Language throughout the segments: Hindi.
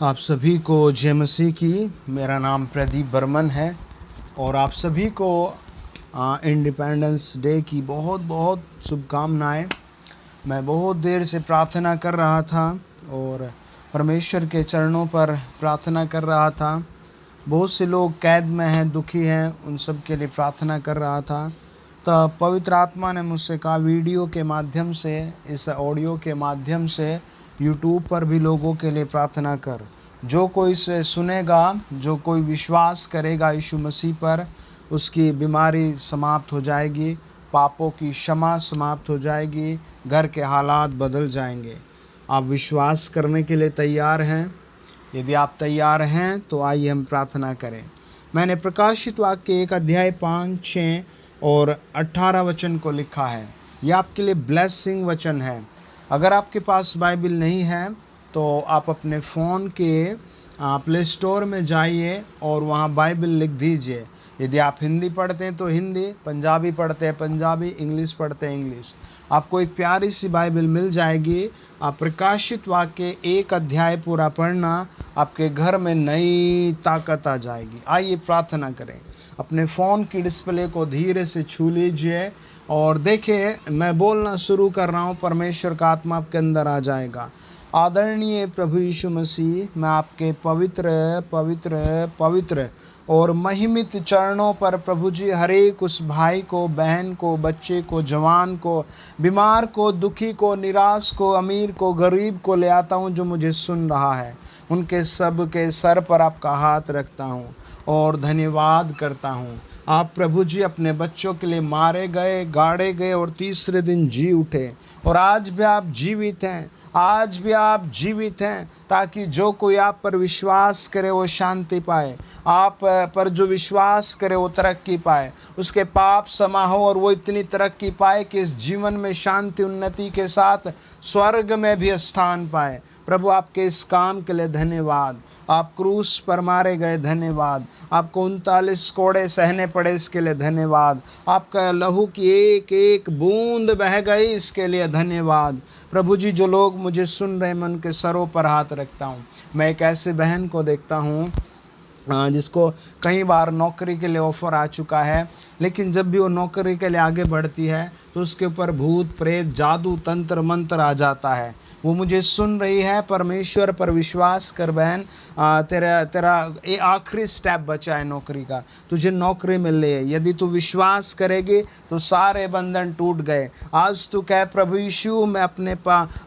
आप सभी को जय मसीह की। मेरा नाम प्रदीप बर्मन है और आप सभी को इंडिपेंडेंस डे की बहुत बहुत शुभकामनाएं। मैं बहुत देर से प्रार्थना कर रहा था और परमेश्वर के चरणों पर प्रार्थना कर रहा था। बहुत से लोग कैद में हैं, दुखी हैं, उन सब के लिए प्रार्थना कर रहा था। तो पवित्र आत्मा ने मुझसे कहा वीडियो के माध्यम से, इस ऑडियो के माध्यम से यूट्यूब पर भी लोगों के लिए प्रार्थना कर। जो कोई इसे सुनेगा, जो कोई विश्वास करेगा यीशु मसीह पर, उसकी बीमारी समाप्त हो जाएगी, पापों की क्षमा समाप्त हो जाएगी, घर के हालात बदल जाएंगे। आप विश्वास करने के लिए तैयार हैं? यदि आप तैयार हैं तो आइए हम प्रार्थना करें। मैंने प्रकाशित वाक्य 1 अध्याय 5, 6 और 18 वचन को लिखा है। यह आपके लिए ब्लेसिंग वचन है। अगर आपके पास बाइबल नहीं है तो आप अपने फ़ोन के प्ले स्टोर में जाइए और वहाँ बाइबल लिख दीजिए। यदि आप हिंदी पढ़ते हैं तो हिंदी, पंजाबी पढ़ते हैं पंजाबी, इंग्लिश पढ़ते हैं इंग्लिश, आपको एक प्यारी सी बाइबल मिल जाएगी। आप प्रकाशित वाक्य 1 अध्याय पूरा पढ़ना, आपके घर में नई ताकत आ जाएगी। आइए प्रार्थना करें। अपने फ़ोन की डिस्प्ले को धीरे से छू लीजिए और देखिए, मैं बोलना शुरू कर रहा हूँ, परमेश्वर का आत्मा आपके अंदर आ जाएगा। आदरणीय प्रभु यीशु मसीह, मैं आपके पवित्र पवित्र पवित्र और महिमित चरणों पर प्रभु जी हर एक उस भाई को, बहन को, बच्चे को, जवान को, बीमार को, दुखी को, निराश को, अमीर को, गरीब को ले आता हूँ जो मुझे सुन रहा है। उनके सब के सर पर आपका हाथ रखता हूँ और धन्यवाद करता हूँ। आप प्रभु जी अपने बच्चों के लिए मारे गए, गाड़े गए और तीसरे दिन जी उठे, और आज भी आप जीवित हैं, आज भी आप जीवित हैं, ताकि जो कोई आप पर विश्वास करे वो शांति पाए, आप पर जो विश्वास करे वो तरक्की पाए, उसके पाप क्षमा हो और वो इतनी तरक्की पाए कि इस जीवन में शांति उन्नति के साथ स्वर्ग में भी स्थान पाए। प्रभु आपके इस काम के लिए धन्यवाद। आप क्रूस पर मारे गए, धन्यवाद। आपको 39 कोड़े सहने पड़े, इसके लिए धन्यवाद। आपका लहू की एक एक बूंद बह गई, इसके लिए धन्यवाद। प्रभु जी, जो लोग मुझे सुन रहे हैं, मैं उनके सरों पर हाथ रखता हूँ। मैं एक ऐसे बहन को देखता हूँ जिसको कई बार नौकरी के लिए ऑफ़र आ चुका है, लेकिन जब भी वो नौकरी के लिए आगे बढ़ती है तो उसके ऊपर भूत प्रेत, जादू, तंत्र मंत्र आ जाता है। वो मुझे सुन रही है। परमेश्वर पर विश्वास कर बहन, तेरा ये आखिरी स्टेप बचा है नौकरी का, तुझे नौकरी मिल रही है। यदि तू विश्वास करेगी तो सारे बंधन टूट गए। आज तू कह, प्रभु यीशु, मैं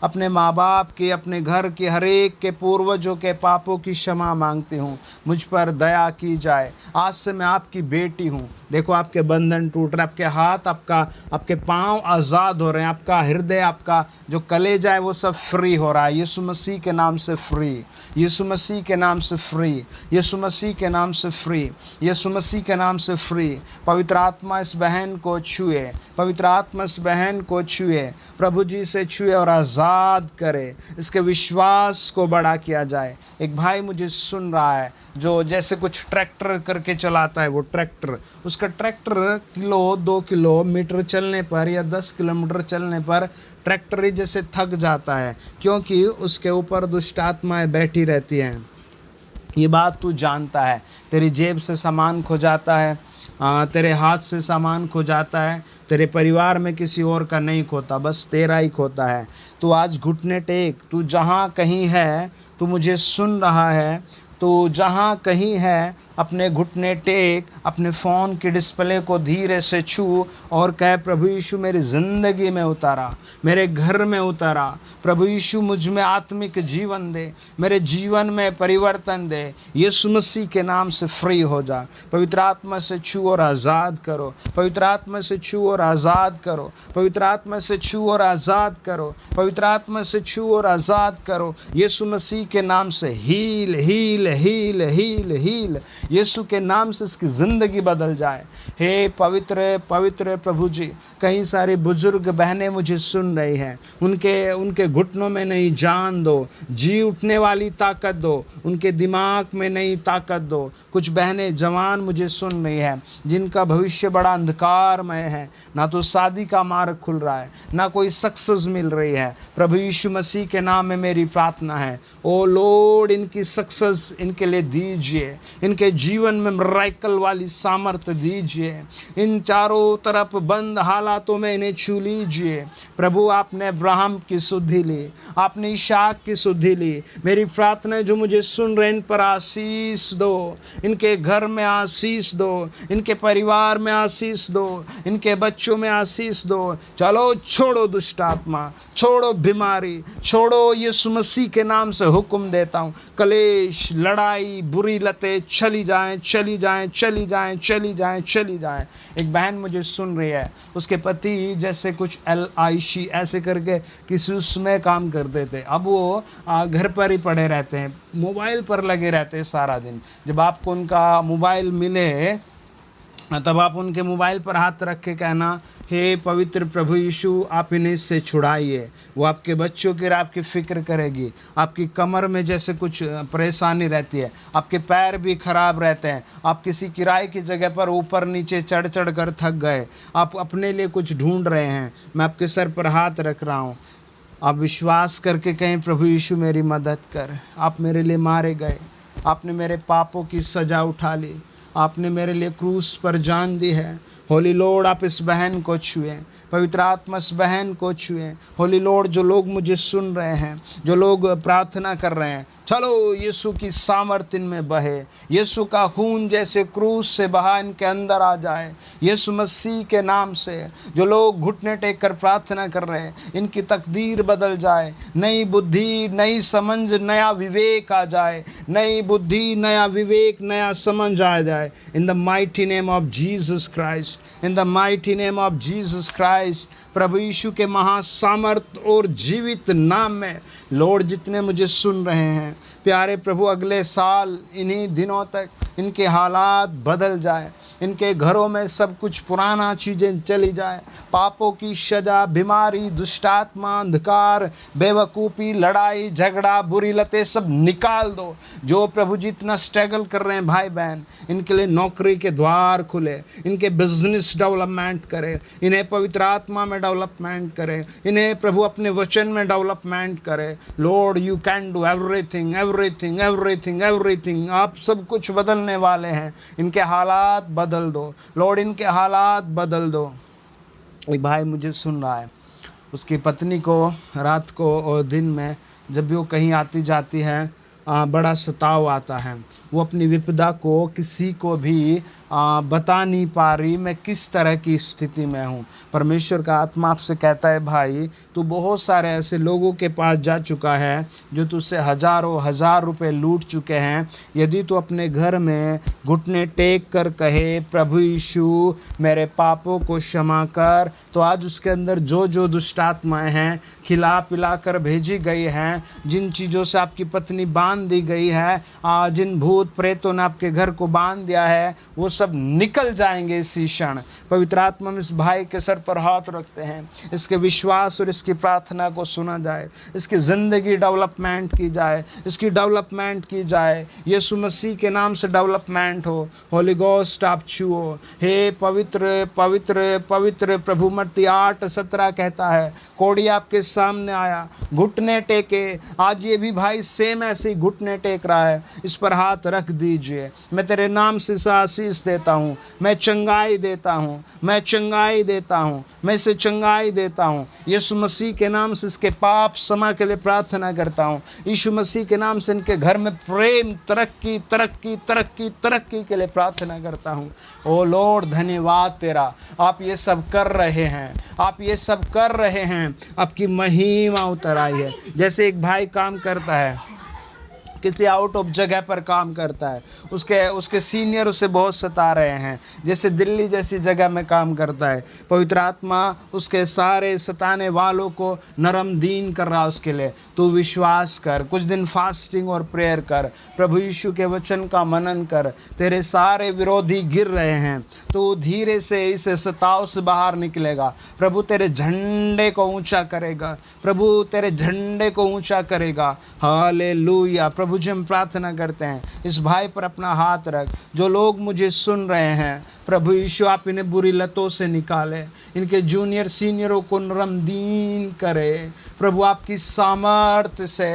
अपने माँ बाप की, अपने घर के हर एक के पूर्वजों के पापों की क्षमा मांगती हूँ, मुझ पर दया की जाए। आज से मैं आपकी बेटी हूँ। देखो, आपके बंधन टूट रहे, आपके हाथ, आपके पाँव आज़ाद हो रहे हैं, आपका हृदय, आपका जो कलेजा है वो सब फ्री हो रहा है। यीशु मसीह के नाम से फ्री, यीशु मसीह के नाम से फ्री, यीशु मसीह के नाम से फ्री, यीशु मसीह के नाम से फ्री। पवित्र आत्मा इस बहन को छुए, पवित्र आत्मा इस बहन को छुए, प्रभु जी से छुए और आज़ाद करे। इसके विश्वास को बड़ा किया जाए। एक भाई मुझे सुन रहा है जो जैसे कुछ ट्रैक्टर करके चलाता है, वो ट्रैक्टर, उसका ट्रैक्टर किलो 2 किलोमीटर चलने पर या 10 किलोमीटर चलने पर ट्रैक्टर ही जैसे थक जाता है, क्योंकि उसके ऊपर दुष्ट आत्माएं बैठी रहती हैं। ये बात तू जानता है। तेरी जेब से सामान खो जाता है, तेरे हाथ से सामान खो जाता है, तेरे परिवार में किसी और का नहीं खोता, बस तेरा ही खोता है। तू आज घुटने टेक, तू जहाँ कहीं है, तू मुझे सुन रहा है, तो जहाँ कहीं है अपने घुटने टेक, अपने फ़ोन की डिस्प्ले को धीरे से छू और कह, प्रभु यीशु मेरी ज़िंदगी में उतारा, मेरे घर में उतारा। प्रभु यीशु मुझ में आत्मिक जीवन दे, मेरे जीवन में परिवर्तन दे। यीशु मसीह के नाम से फ्री हो जा। पवित्र आत्मा से छू और आज़ाद करो, पवित्र आत्मा से छू और आज़ाद करो, पवित्र आत्मा से छू और आज़ाद करो, पवित्र आत्मा से छू और आज़ाद करो। यीशु मसीह के नाम से heal heal heal heal heal heal. यीशु के नाम से इसकी ज़िंदगी बदल जाए। हे पवित्र पवित्र प्रभु जी, कई सारे बुजुर्ग बहनें मुझे सुन रही हैं, उनके घुटनों में नई जान दो, जी उठने वाली ताकत दो, उनके दिमाग में नई ताकत दो। कुछ बहनें जवान मुझे सुन रही हैं जिनका भविष्य बड़ा अंधकारमय है, ना तो शादी का मार्ग खुल रहा है, ना कोई सक्सेस मिल रही है। प्रभु यीशु मसीह के नाम में मेरी प्रार्थना है, ओ लॉर्ड इनकी सक्सेस इनके लिए दीजिए, इनके जीवन में मिरेकल वाली सामर्थ्य दीजिए। इन चारों तरफ बंद हालातों में इन्हें छू लीजिए। प्रभु आपने अब्राहम की सुधि ली, आपने इसहाक की सुधि ली। मेरी प्रार्थना है जो मुझे सुन रहे इन पर आशीष दो, इनके घर में आशीष दो, इनके परिवार में आशीष दो, इनके बच्चों में आशीष दो। चलो छोड़ो दुष्ट आत्मा, छोड़ो बीमारी, छोड़ो। यीशु मसीह के नाम से हुक्म देता हूँ, कलेश लड़ाई बुरी लतें चली जाएं चली जाएं चली जाएं चली जाएं चली जाएं। एक बहन मुझे सुन रही है, उसके पति जैसे कुछ LIC ऐसे करके किसी उसमें काम करते थे, अब वो घर पर ही पड़े रहते हैं, मोबाइल पर लगे रहते हैं सारा दिन। जब आपको उनका मोबाइल मिले तब आप उनके मोबाइल पर हाथ रख के कहना, हे पवित्र प्रभु यीशु आप इन्हें इससे छुड़ाइए। वो आपके बच्चों की आपकी फ़िक्र करेगी। आपकी कमर में जैसे कुछ परेशानी रहती है, आपके पैर भी खराब रहते हैं, आप किसी किराए की जगह पर ऊपर नीचे चढ़ चढ़ कर थक गए, आप अपने लिए कुछ ढूंढ रहे हैं, मैं आपके सर पर हाथ रख रहा हूँ। आप विश्वास करके कहें, प्रभु यीशु मेरी मदद कर, आप मेरे लिए मारे गए, आपने मेरे पापों की सज़ा उठा ली, आपने मेरे लिए क्रूस पर जान दी है। होली लॉर्ड आप इस बहन को छुएं, पवित्र आत्मा इस बहन को छुएं। होली लॉर्ड जो लोग मुझे सुन रहे हैं, जो लोग प्रार्थना कर रहे हैं, चलो यीशु की सामर्थ्य इनमें बहे, यीशु का खून जैसे क्रूस से बहा इनके अंदर आ जाए। यीशु मसीह के नाम से जो लोग घुटने टेक कर प्रार्थना कर रहे हैं, इनकी तकदीर बदल जाए, नई बुद्धि नई समझ नया विवेक आ जाए, नई बुद्धि नया विवेक नया समझ आ जाए। In the mighty name of Jesus Christ, in the mighty name of Jesus Christ. प्रभु यीशु के महासामर्थ और जीवित नाम में लॉर्ड जितने मुझे सुन रहे हैं प्यारे प्रभु, अगले साल इन्हीं दिनों तक इनके हालात बदल जाए, इनके घरों में सब कुछ पुराना चीज़ें चली जाए, पापों की सजा, बीमारी, दुष्टात्मा, अंधकार, बेवकूफ़ी, लड़ाई झगड़ा, बुरी लतें सब निकाल दो। जो प्रभु जी इतना स्ट्रगल कर रहे हैं भाई बहन, इनके लिए नौकरी के द्वार खुले, इनके बिजनेस डेवलपमेंट करे, इन्हें पवित्र आत्मा में डेवलपमेंट करे, इन्हें प्रभु अपने वचन में डेवलपमेंट करे। Lord you can do everything everything everything everything. आप सब कुछ बदलने वाले हैं, इनके हालात बदल दो लॉर्ड, इनके हालात बदल दो। एक भाई मुझे सुन रहा है, उसकी पत्नी को रात को और दिन में जब भी वो कहीं आती जाती है बड़ा सताव आता है। वो अपनी विपदा को किसी को भी बता नहीं पा रही, मैं किस तरह की स्थिति में हूँ। परमेश्वर का आत्मा आपसे कहता है, भाई तू बहुत सारे ऐसे लोगों के पास जा चुका है जो तुझसे हज़ारों हज़ार रुपए लूट चुके हैं। यदि तू अपने घर में घुटने टेक कर कहे, प्रभु यीशु मेरे पापों को क्षमा कर, तो आज उसके अंदर जो जो दुष्टात्माएँ हैं खिला पिला कर भेजी गई हैं, जिन चीज़ों से आपकी पत्नी बांध दी गई है, जिन भूत प्रेतों ने आपके घर को बांध दिया है, वो सब निकल जाएंगे इसी क्षण। पवित्र आत्मा में इस भाई के सर पर हाथ रखते हैं, इसके विश्वास और इसकी प्रार्थना को सुना जाए, इसकी ज़िंदगी डेवलपमेंट की जाए, इसकी डेवलपमेंट की जाए। यीशु मसीह के नाम से डेवलपमेंट हो। होली गोस्ट आप छुओ। हे पवित्र पवित्र पवित्र प्रभु। मत्ती 8:17 कहता है, कोढ़ी आपके सामने आया, घुटने टेके। आज ये भी भाई सेम ऐसे ही घुटने टेक रहा है, इस पर हाथ रख दीजिए। मैं तेरे नाम से आशीष देता हूँ, मैं चंगाई देता हूँ, मैं चंगाई देता हूँ, मैं इसे चंगाई देता हूँ। यीशु मसीह के नाम से इसके पाप क्षमा के लिए प्रार्थना करता हूँ। यीशु मसीह के नाम से इनके घर में प्रेम, तरक्की तरक्की तरक्की तरक्की के लिए प्रार्थना करता हूँ। ओ लॉर्ड धन्यवाद तेरा, आप ये सब कर रहे हैं, आप ये सब कर रहे हैं, आपकी महिमा उतर आई है। जैसे एक भाई काम करता है, किसी आउट ऑफ जगह पर काम करता है, उसके सीनियर उसे बहुत सता रहे हैं, जैसे दिल्ली जैसी जगह में काम करता है, पवित्र आत्मा उसके सारे सताने वालों को नरम दीन कर रहा है उसके लिए। तू विश्वास कर, कुछ दिन फास्टिंग और प्रेयर कर, प्रभु यीशु के वचन का मनन कर। तेरे सारे विरोधी गिर रहे हैं, तो धीरे से इस सताव से बाहर निकलेगा। प्रभु तेरे झंडे को ऊंचा करेगा, प्रभु तेरे झंडे को ऊंचा करेगा। हालेलुया। प्रभु जी हम प्रार्थना करते हैं, इस भाई पर अपना हाथ रख। जो लोग मुझे सुन रहे हैं, प्रभु यीशु आप इन्हें बुरी लतों से निकाले, इनके जूनियर सीनियरों को नरम दीन करे। प्रभु आपकी सामर्थ्य से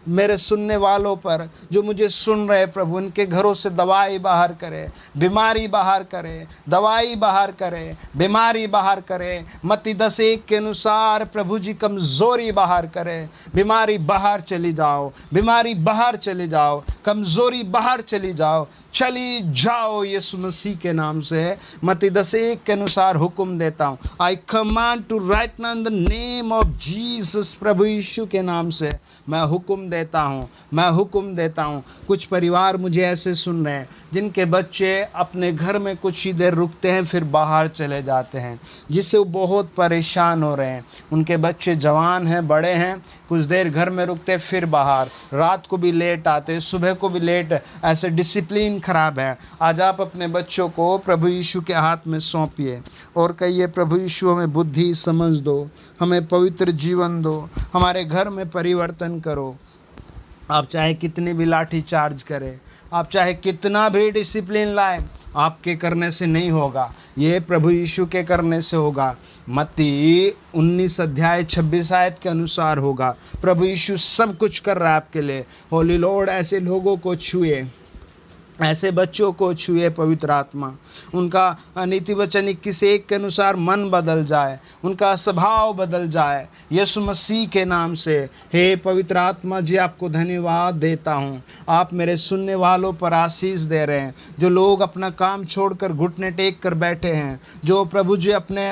मेरे सुनने वालों पर, जो मुझे सुन रहे, प्रभु उनके घरों से दवाई बाहर करे, बीमारी बाहर करे, दवाई बाहर करे, बीमारी बाहर करे। मत्ती 10:1 के अनुसार प्रभु जी कमज़ोरी बाहर करे। बीमारी बाहर चली जाओ, बीमारी बाहर चली जाओ, कमज़ोरी बाहर चली जाओ, चली जाओ यीशु मसीह के नाम से। मत्ती 10:1 के अनुसार हुक्म देता हूँ, I command to right now in the name of Jesus. प्रभु यीशु के नाम से मैं हुक्म देता हूँ, मैं हुक्म देता हूँ। कुछ परिवार मुझे ऐसे सुन रहे हैं जिनके बच्चे अपने घर में कुछ ही देर रुकते हैं फिर बाहर चले जाते हैं, जिससे वो बहुत परेशान हो रहे हैं। उनके बच्चे जवान हैं, बड़े हैं, कुछ देर घर में रुकते फिर बाहर, रात को भी लेट आते, सुबह को भी लेट, ऐसे डिसिप्लिन खराब है। आज आप अपने बच्चों को प्रभु यीशु के हाथ में सौंपिए और कहिए, प्रभु यीशु हमें बुद्धि समझ दो, हमें पवित्र जीवन दो, हमारे घर में परिवर्तन करो। आप चाहे कितनी भी लाठी चार्ज करें, आप चाहे कितना भी डिसिप्लिन लाएं, आपके करने से नहीं होगा, ये प्रभु यीशु के करने से होगा। मत्ती 19:26 के अनुसार होगा। प्रभु यीशु सब कुछ कर रहा है आपके लिए। होली लॉर्ड ऐसे लोगों को छुए, ऐसे बच्चों को छुए पवित्र आत्मा। उनका नीति वचन 21:1 के अनुसार मन बदल जाए, उनका स्वभाव बदल जाए यीशु मसीह के नाम से। हे पवित्र आत्मा जी, आपको धन्यवाद देता हूँ। आप मेरे सुनने वालों पर आशीष दे रहे हैं। जो लोग अपना काम छोड़कर घुटने टेक कर बैठे हैं, जो प्रभु जी अपने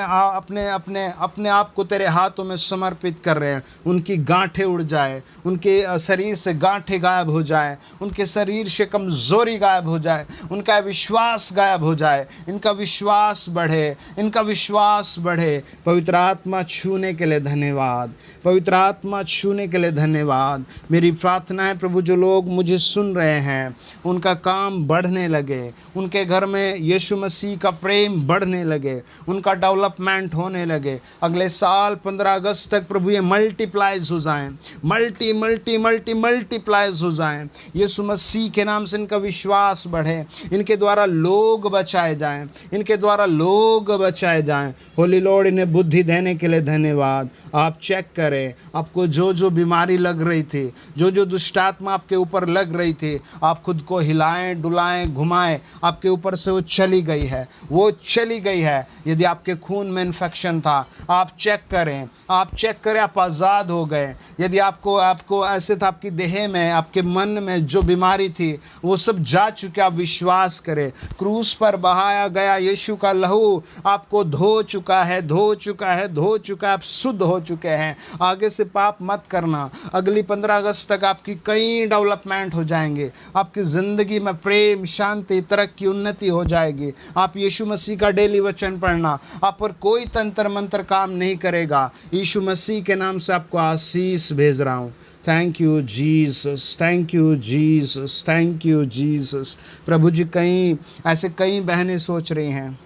आप को तेरे हाथों में समर्पित कर रहे हैं, उनकी गांठें उड़ जाए, उनके शरीर से गांठें गायब हो जाए, उनके शरीर से कमज़ोरी गायब हो जाए, उनका विश्वास गायब हो जाए, इनका विश्वास बढ़े, इनका विश्वास बढ़े। पवित्र आत्मा छूने के लिए धन्यवाद, पवित्र आत्मा छूने के लिए धन्यवाद। मेरी प्रार्थना है प्रभु, जो लोग मुझे सुन रहे हैं उनका काम बढ़ने लगे, उनके घर में यीशु मसीह का प्रेम बढ़ने लगे, उनका डेवलपमेंट होने लगे। अगले साल 15 अगस्त तक प्रभु ये मल्टीप्लाइज हो जाएं, मल्टीप्लाइज हो जाएं। यीशु मसीह के नाम से इनका विश्वास बढ़े, इनके द्वारा लोग बचाए जाएं, इनके द्वारा लोग बचाए जाएं। होली लॉर्ड, इन्हें बुद्धि देने के लिए धन्यवाद। आप चेक करें, आपको जो जो बीमारी लग रही थी, जो जो दुष्टात्मा आपके ऊपर लग रही थी, आप खुद को हिलाएं, डुलाएं, घुमाएं, आपके ऊपर से वो चली गई है, वो चली गई है। यदि आपके खून में इन्फेक्शन था, आप चेक करें, आप चेक करें, आप आज़ाद हो गए। यदि आपको ऐसे था, आपकी देह में, आपके मन में जो बीमारी थी वो सब जा चुके। आप विश्वास करें, क्रूस पर बहाया गया यीशु का लहू आपको धो चुका है, धो चुका है, धो चुका है। आप शुद्ध हो चुके हैं। आगे से पाप मत करना। अगली 15 अगस्त तक आपकी कई डेवलपमेंट हो जाएंगे, आपकी ज़िंदगी में प्रेम, शांति, तरक्की, उन्नति हो जाएगी। आप यीशु मसीह का डेली वचन पढ़ना, आप पर कोई तंत्र मंत्र काम नहीं करेगा। यीशु मसीह के नाम से आपको आशीष भेज रहा हूँ। Thank you Jesus, thank you Jesus, thank you Jesus. प्रभु जी, कई बहनें सोच रही हैं,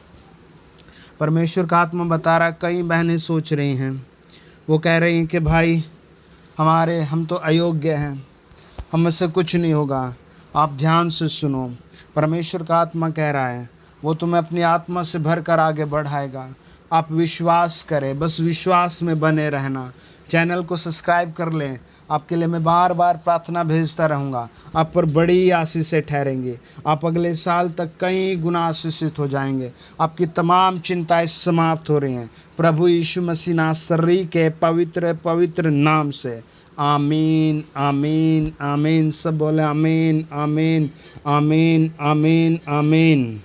परमेश्वर का आत्मा बता रहा, कई बहनें सोच रही हैं, वो कह रही हैं कि भाई हम तो अयोग्य हैं, हमसे कुछ नहीं होगा। आप ध्यान से सुनो, परमेश्वर का आत्मा कह रहा है वो तुम्हें अपनी आत्मा से भरकर आगे बढ़ाएगा। आप विश्वास करें, बस विश्वास में बने रहना। चैनल को सब्सक्राइब कर लें, आपके लिए मैं बार बार प्रार्थना भेजता रहूँगा। आप पर बड़ी आशीषें ठहरेंगी। आप अगले साल तक कई गुना आशीषित हो जाएंगे। आपकी तमाम चिंताएं समाप्त हो रही हैं प्रभु यीशु मसीह नासरी के पवित्र पवित्र नाम से। आमीन, आमीन, आमीन। सब बोले आमीन, आमीन, आमीन, आमीन, आमीन।